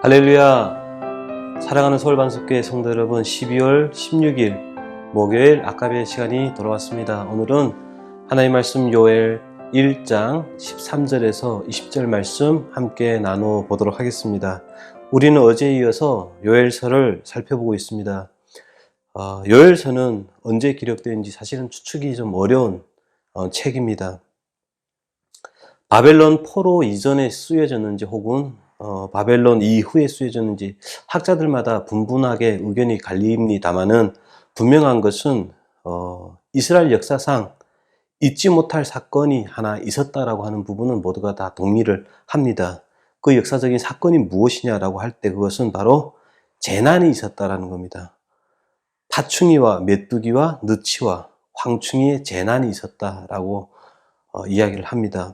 할렐루야! 사랑하는 서울반석교회 성도 여러분, 12월 16일 목요일 아까베 시간이 돌아왔습니다. 오늘은 하나님 말씀 요엘 1장 13절에서 20절 말씀 함께 나눠보도록 하겠습니다. 우리는 어제에 이어서 요엘서를 살펴보고 있습니다. 요엘서는 언제 기록되었는지 사실은 추측이 좀 어려운 책입니다. 바벨론 포로 이전에 쓰여졌는지 혹은 바벨론 이후에 쓰여졌는지 학자들마다 분분하게 의견이 갈립니다마는 분명한 것은 이스라엘 역사상 잊지 못할 사건이 하나 있었다라고 하는 부분은 모두가 다 동의를 합니다. 그 역사적인 사건이 무엇이냐라고 할 때 그것은 바로 재난이 있었다라는 겁니다. 파충이와 메뚜기와 느치와 황충이의 재난이 있었다라고 이야기를 합니다.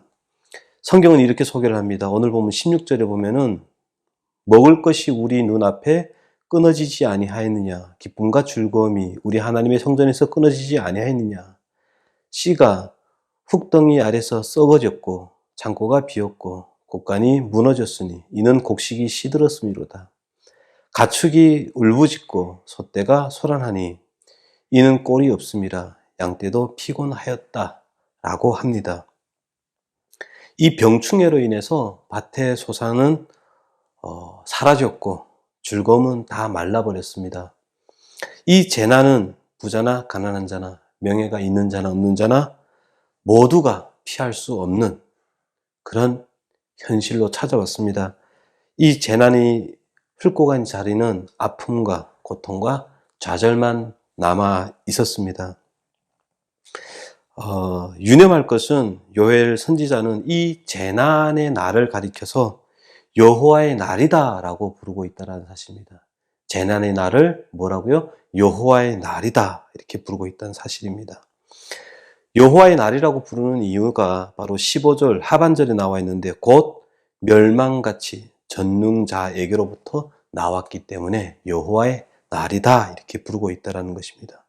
성경은 이렇게 소개를 합니다. 오늘 보면 16절에 보면은 먹을 것이 우리 눈앞에 끊어지지 아니하였느냐, 기쁨과 즐거움이 우리 하나님의 성전에서 끊어지지 아니하였느냐, 씨가 흙덩이 아래서 썩어졌고 창고가 비었고 곡간이 무너졌으니 이는 곡식이 시들었음이로다. 가축이 울부짖고 소떼가 소란하니 이는 꼴이 없음이라. 양떼도 피곤하였다 라고 합니다. 이 병충해로 인해서 밭의 소산은 사라졌고 즐거움은 다 말라버렸습니다. 이 재난은 부자나 가난한 자나 명예가 있는 자나 없는 자나 모두가 피할 수 없는 그런 현실로 찾아왔습니다. 이 재난이 훑고 간 자리는 아픔과 고통과 좌절만 남아 있었습니다. 유념할 것은 요엘 선지자는 이 재난의 날을 가리켜서 여호와의 날이다 라고 부르고 있다는 사실입니다. 재난의 날을 뭐라고요? 여호와의 날이다 이렇게 부르고 있다는 사실입니다. 여호와의 날이라고 부르는 이유가 바로 15절 하반절에 나와 있는데 곧 멸망같이 전능자에게로부터 나왔기 때문에 여호와의 날이다 이렇게 부르고 있다는 것입니다.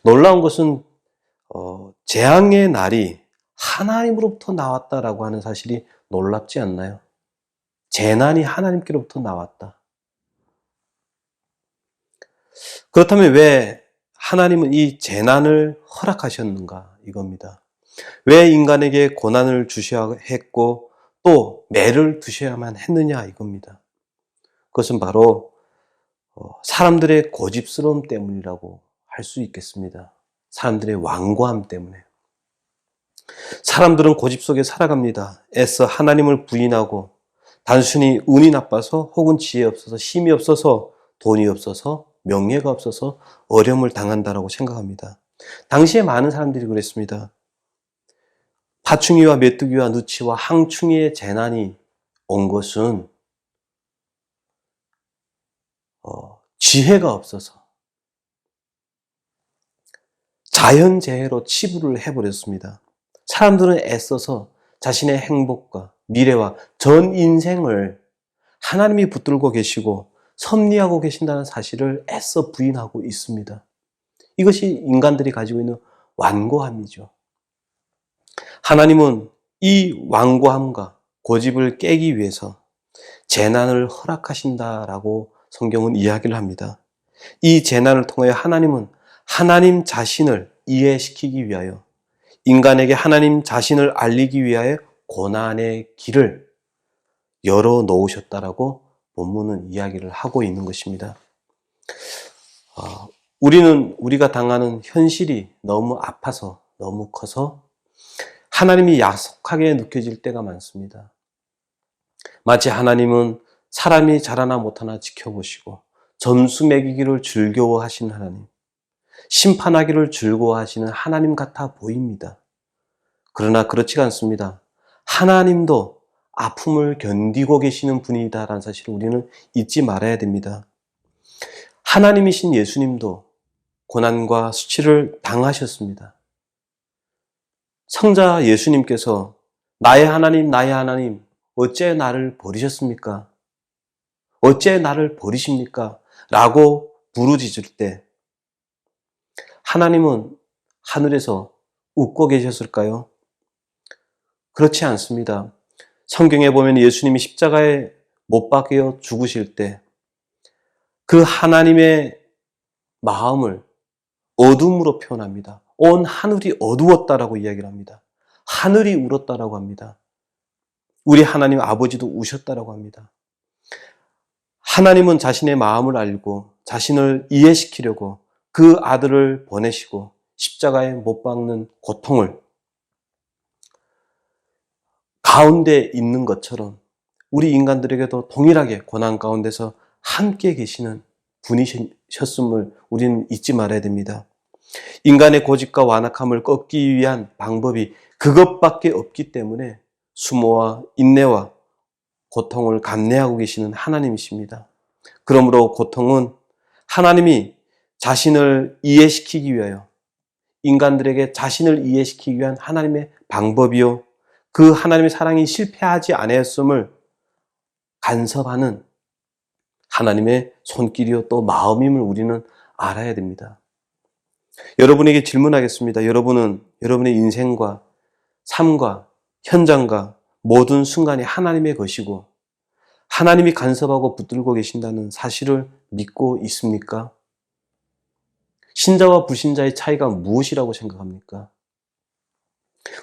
놀라운 것은 재앙의 날이 하나님으로부터 나왔다라고 하는 사실이 놀랍지 않나요? 재난이 하나님께로부터 나왔다. 그렇다면 왜 하나님은 이 재난을 허락하셨는가 이겁니다. 왜 인간에게 고난을 주셔야 했고 또 매를 두셔야만 했느냐 이겁니다. 그것은 바로 사람들의 고집스러움 때문이라고 할 수 있겠습니다. 사람들의 완고함 때문에. 사람들은 고집 속에 살아갑니다. 애써 하나님을 부인하고 단순히 운이 나빠서 혹은 지혜 없어서 힘이 없어서 돈이 없어서 명예가 없어서 어려움을 당한다라고 생각합니다. 당시에 많은 사람들이 그랬습니다. 파충이와 메뚜기와 누치와 항충이의 재난이 온 것은 지혜가 없어서 자연재해로 치부를 해버렸습니다. 사람들은 애써서 자신의 행복과 미래와 전 인생을 하나님이 붙들고 계시고 섭리하고 계신다는 사실을 애써 부인하고 있습니다. 이것이 인간들이 가지고 있는 완고함이죠. 하나님은 이 완고함과 고집을 깨기 위해서 재난을 허락하신다라고 성경은 이야기를 합니다. 이 재난을 통하여 하나님은 하나님 자신을 이해시키기 위하여 인간에게 하나님 자신을 알리기 위하여 고난의 길을 열어놓으셨다라고 본문은 이야기를 하고 있는 것입니다. 우리가 당하는 현실이 너무 아파서 너무 커서 하나님이 야속하게 느껴질 때가 많습니다. 마치 하나님은 사람이 잘하나 못하나 지켜보시고 점수 매기기를 즐거워하시는 하나님, 심판하기를 즐거워하시는 하나님 같아 보입니다. 그러나 그렇지가 않습니다. 하나님도 아픔을 견디고 계시는 분이다라는 사실을 우리는 잊지 말아야 됩니다. 하나님이신 예수님도 고난과 수치를 당하셨습니다. 성자 예수님께서 나의 하나님, 어째 나를 버리셨습니까? 어째 나를 버리십니까? 라고 부르짖을 때 하나님은 하늘에서 웃고 계셨을까요? 그렇지 않습니다. 성경에 보면 예수님이 십자가에 못 박혀 죽으실 때 그 하나님의 마음을 어둠으로 표현합니다. 온 하늘이 어두웠다라고 이야기를 합니다. 하늘이 울었다라고 합니다. 우리 하나님 아버지도 우셨다라고 합니다. 하나님은 자신의 마음을 알고 자신을 이해시키려고 그 아들을 보내시고 십자가에 못 박는 고통을 가운데 있는 것처럼 우리 인간들에게도 동일하게 고난 가운데서 함께 계시는 분이셨음을 우리는 잊지 말아야 됩니다. 인간의 고집과 완악함을 꺾기 위한 방법이 그것밖에 없기 때문에 수모와 인내와 고통을 감내하고 계시는 하나님이십니다. 그러므로 고통은 하나님이 자신을 이해시키기 위하여 인간들에게 자신을 이해시키기 위한 하나님의 방법이요, 그 하나님의 사랑이 실패하지 아니했음을 간섭하는 하나님의 손길이요 또 마음임을 우리는 알아야 됩니다. 여러분에게 질문하겠습니다. 여러분은 여러분의 인생과 삶과 현장과 모든 순간이 하나님의 것이고 하나님이 간섭하고 붙들고 계신다는 사실을 믿고 있습니까? 신자와 불신자의 차이가 무엇이라고 생각합니까?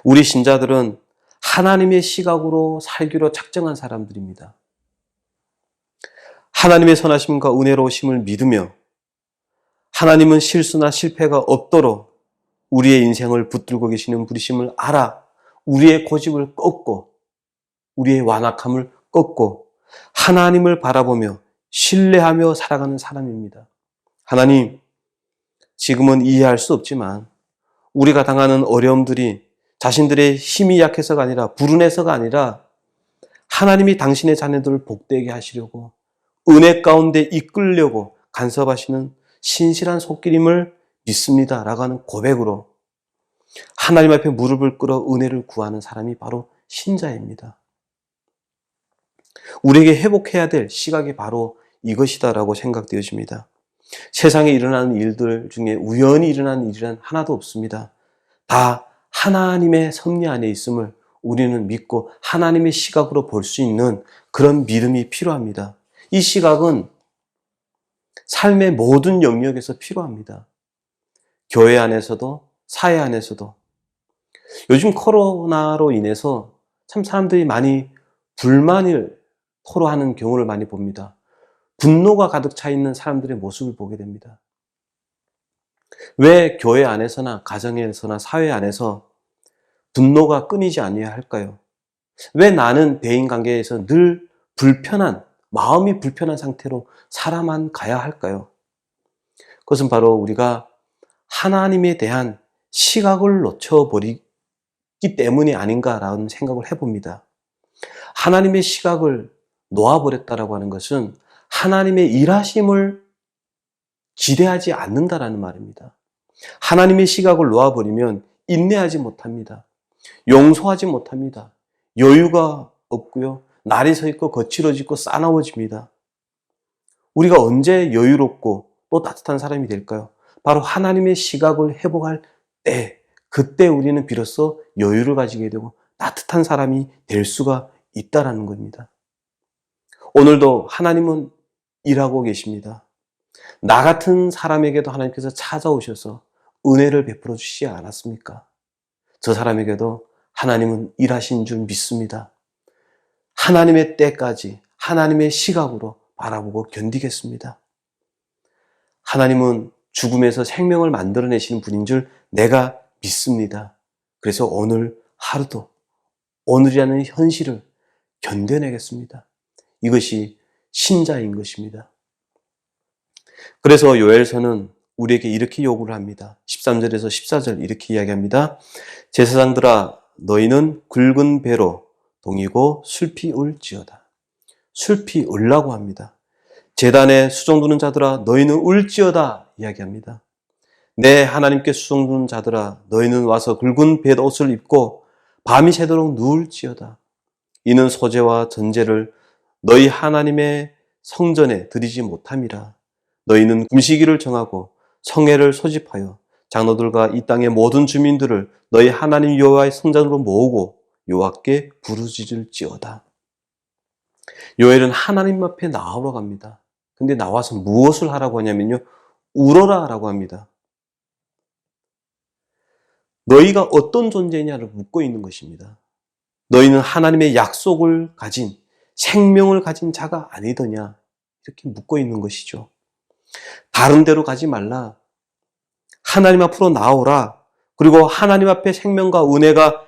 우리 신자들은 하나님의 시각으로 살기로 작정한 사람들입니다. 하나님의 선하심과 은혜로우심을 믿으며 하나님은 실수나 실패가 없도록 우리의 인생을 붙들고 계시는 분이심을 알아 우리의 고집을 꺾고 우리의 완악함을 꺾고 하나님을 바라보며 신뢰하며 살아가는 사람입니다. 하나님, 지금은 이해할 수 없지만 우리가 당하는 어려움들이 자신들의 힘이 약해서가 아니라 불운해서가 아니라 하나님이 당신의 자녀들을 복되게 하시려고 은혜 가운데 이끌려고 간섭하시는 신실한 손길임을 믿습니다 라고 하는 고백으로 하나님 앞에 무릎을 꿇어 은혜를 구하는 사람이 바로 신자입니다. 우리에게 회복해야 될 시각이 바로 이것이다라고 생각되어집니다. 세상에 일어나는 일들 중에 우연히 일어나는 일이란 하나도 없습니다. 다 하나님의 섭리 안에 있음을 우리는 믿고 하나님의 시각으로 볼 수 있는 그런 믿음이 필요합니다. 이 시각은 삶의 모든 영역에서 필요합니다. 교회 안에서도 사회 안에서도. 요즘 코로나로 인해서 참 사람들이 많이 불만을 토로하는 경우를 많이 봅니다. 분노가 가득 차 있는 사람들의 모습을 보게 됩니다. 왜 교회 안에서나 가정에서나 사회 안에서 분노가 끊이지 아니해야 할까요? 왜 나는 대인관계에서 늘 마음이 불편한 상태로 살아만 가야 할까요? 그것은 바로 우리가 하나님에 대한 시각을 놓쳐버리기 때문이 아닌가라는 생각을 해봅니다. 하나님의 시각을 놓아버렸다라고 하는 것은 하나님의 일하심을 기대하지 않는다라는 말입니다. 하나님의 시각을 놓아버리면 인내하지 못합니다. 용서하지 못합니다. 여유가 없고요. 날이 서 있고 거칠어지고 싸나워집니다. 우리가 언제 여유롭고 또 따뜻한 사람이 될까요? 바로 하나님의 시각을 회복할 때, 그때 우리는 비로소 여유를 가지게 되고 따뜻한 사람이 될 수가 있다라는 겁니다. 오늘도 하나님은 일하고 계십니다. 나 같은 사람에게도 하나님께서 찾아오셔서 은혜를 베풀어 주시지 않았습니까? 저 사람에게도 하나님은 일하신 줄 믿습니다. 하나님의 때까지 하나님의 시각으로 바라보고 견디겠습니다. 하나님은 죽음에서 생명을 만들어내시는 분인 줄 내가 믿습니다. 그래서 오늘 하루도 오늘이라는 현실을 견뎌내겠습니다. 이것이 신자인 것입니다. 그래서 요엘서는 우리에게 이렇게 요구를 합니다. 13절에서 14절 이렇게 이야기합니다. 제사장들아 너희는 굵은 배로 동이고 슬피 울지어다. 슬피 울라고 합니다. 제단에 수종 두는 자들아 너희는 울지어다 이야기합니다. 내 하나님께 수종 두는 자들아 너희는 와서 굵은 뱃옷을 입고 밤이 새도록 누울지어다. 이는 소제와 전제를 너희 하나님의 성전에 드리지 못함이라. 너희는 금식일을 정하고 성회를 소집하여 장로들과 이 땅의 모든 주민들을 너희 하나님 여호와의 성전으로 모으고 여호와께 부르짖을지어다. 요엘은 하나님 앞에 나오러 갑니다. 근데 나와서 무엇을 하라고 하냐면요. 울어라 라고 합니다. 너희가 어떤 존재냐를 묻고 있는 것입니다. 너희는 하나님의 약속을 가진, 생명을 가진 자가 아니더냐, 이렇게 묻고 있는 것이죠. 다른 데로 가지 말라. 하나님 앞으로 나오라. 그리고 하나님 앞에 생명과 은혜가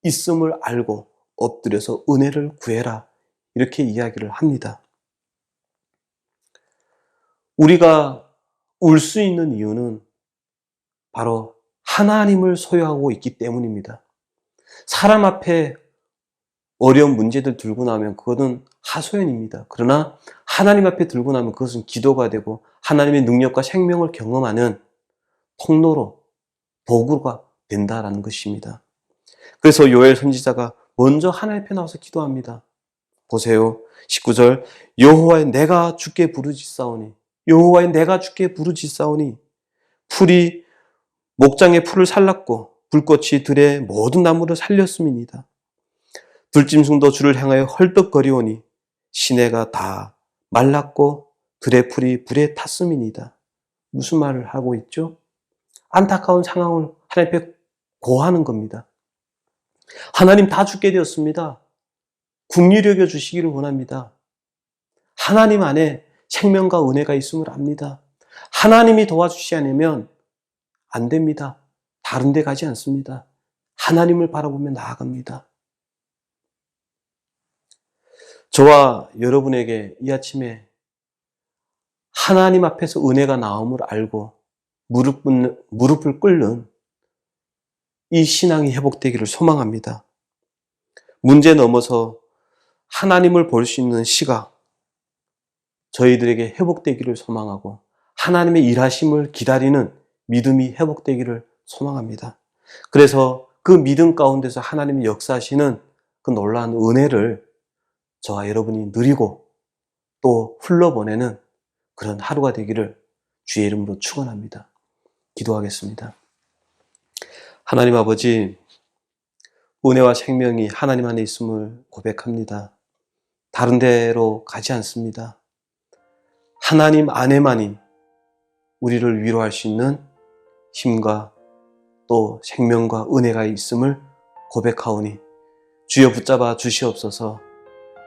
있음을 알고 엎드려서 은혜를 구해라. 이렇게 이야기를 합니다. 우리가 울 수 있는 이유는 바로 하나님을 소유하고 있기 때문입니다. 사람 앞에 어려운 문제들 들고 나면 그것은 하소연입니다. 그러나 하나님 앞에 들고 나면 그것은 기도가 되고 하나님의 능력과 생명을 경험하는 통로로, 도구가 된다라는 것입니다. 그래서 요엘 선지자가 먼저 하나님 앞에 나와서 기도합니다. 보세요. 19절 여호와여 내가 주께 부르짖사오니 여호와여 내가 주께 부르짖사오니 풀이 목장의 풀을 살랐고 불꽃이 들의 모든 나무를 살렸음이니이다. 들짐승도 주를 향하여 헐떡거리오니 시내가 다 말랐고 들의 풀이 불에 탔음이니이다. 무슨 말을 하고 있죠? 안타까운 상황을 하나님 앞에 고하는 겁니다. 하나님 다 죽게 되었습니다. 긍휼히 여겨 주시기를 원합니다. 하나님 안에 생명과 은혜가 있음을 압니다. 하나님이 도와주시지 않으면 안 됩니다. 다른 데 가지 않습니다. 하나님을 바라보며 나아갑니다. 저와 여러분에게 이 아침에 하나님 앞에서 은혜가 나옴을 알고 무릎을 꿇는 이 신앙이 회복되기를 소망합니다. 문제 넘어서 하나님을 볼 수 있는 시각, 저희들에게 회복되기를 소망하고 하나님의 일하심을 기다리는 믿음이 회복되기를 소망합니다. 그래서 그 믿음 가운데서 하나님이 역사하시는 그 놀라운 은혜를 저와 여러분이 누리고 또 흘러보내는 그런 하루가 되기를 주의 이름으로 축원합니다. 기도하겠습니다. 하나님 아버지, 은혜와 생명이 하나님 안에 있음을 고백합니다. 다른 데로 가지 않습니다. 하나님 안에만이 우리를 위로할 수 있는 힘과 또 생명과 은혜가 있음을 고백하오니 주여 붙잡아 주시옵소서.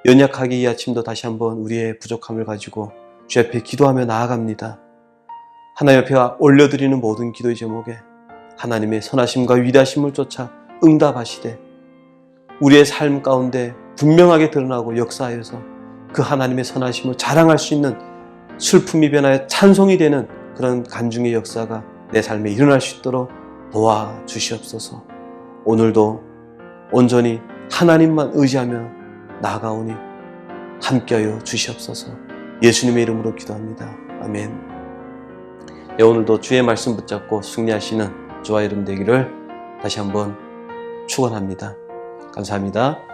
연약하게 이 아침도 다시 한번 우리의 부족함을 가지고 주 앞에 기도하며 나아갑니다. 하나님 앞에 올려드리는 모든 기도의 제목에 하나님의 선하심과 위대하심을 쫓아 응답하시되 우리의 삶 가운데 분명하게 드러나고 역사하여서 그 하나님의 선하심을 자랑할 수 있는 슬픔이 변하여 찬송이 되는 그런 간증의 역사가 내 삶에 일어날 수 있도록 도와주시옵소서. 오늘도 온전히 하나님만 의지하며 나아가오니 함께하여 주시옵소서. 예수님의 이름으로 기도합니다. 아멘. 오늘도 주의 말씀 붙잡고 승리하시는 주와 이름 되기를 다시 한번 축원합니다. 감사합니다.